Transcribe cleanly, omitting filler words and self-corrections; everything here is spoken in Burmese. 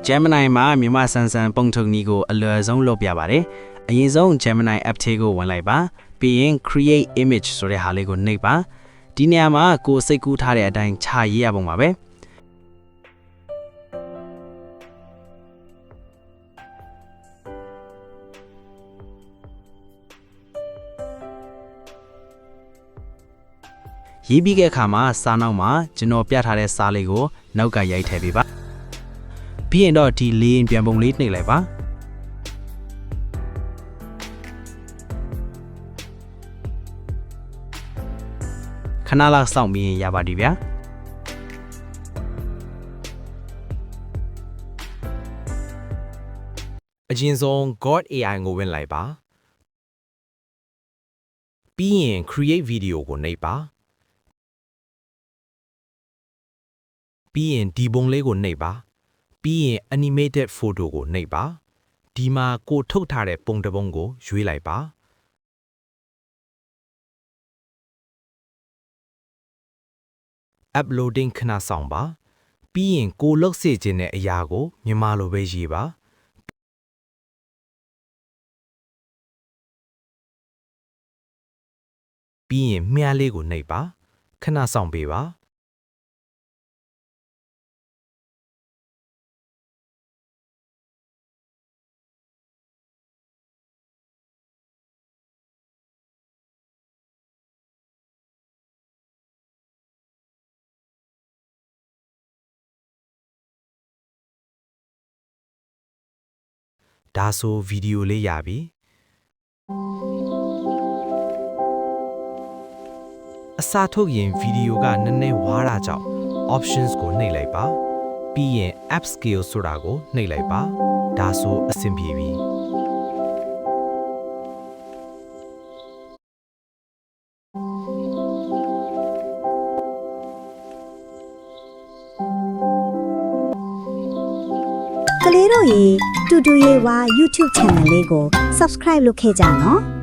Gemini မှာမြန်မာဆန်ဆန်ပုံထုတ်နည်းကိုအလွယ်ဆုံးလုပ်ပြပါတယ်အရင်ဆုံး Gemini app ထဲကိုဝင်လိုက်ပါပြီးရင် create image ဆိုတဲ့ဟာလေးကိုနှိပ်ပါဒီနေရာမှာကိုယ်စိတ်ကူးထားတဲ့အတိုင်းခြာရေးရပုံပါပဲရေးပြီးတဲ့အခါမှာစာနောက်မှာကျွန်တော်ပြထားတဲ့စာလေးကိုနောက်ကရိုက်ထည့်ပေးပါပြီးရင်တော့ဒီလေးပြန်ပုံလေးနှိပ်လိုက်ပါခဏလောက်စောင့်ပြီးရင်ရပါပြီဗျာအရင်ဆုံး God AI ကိုဝင်လိုက်ပါပြီးရင် create video ကိုနှိပ်ပါပြီးရင်ဒီပုံလေးကိုနှိပ်ပါပြီးရင် animated photo ကိုနှိပ်ပါဒီမှာကိုထုတ်ထားတဲ့ပုံတစ်ပုံကိုရွေးလိုက်ပါ uploading ခဏဆောင်ပါပြီးရင်ကိုလုတ်စေခြင်းတဲ့အရာကိုမြန်မာလိုပဲရေးပါပြီးရင်မြားလေးကိုနှိပ်ပါခဏဆောင်ပေးပါဒါဆိုဗီဒီယိုလေးရပြီအစားထုတ်ရင်ဗီဒီယိုကနည်းနည်းဝါးတာကြောင့် options ကိုနှိပ်လိုက်ပါပြီးရင် app scale ဆိုတာကိုနှိပ်လိုက်ပါဒါဆိုအဆင်ပြေပြီကလေးတို့ရေတူတူရေဝါ YouTube channel လေးကို subscribe လုပ်ခဲ့ကြနော်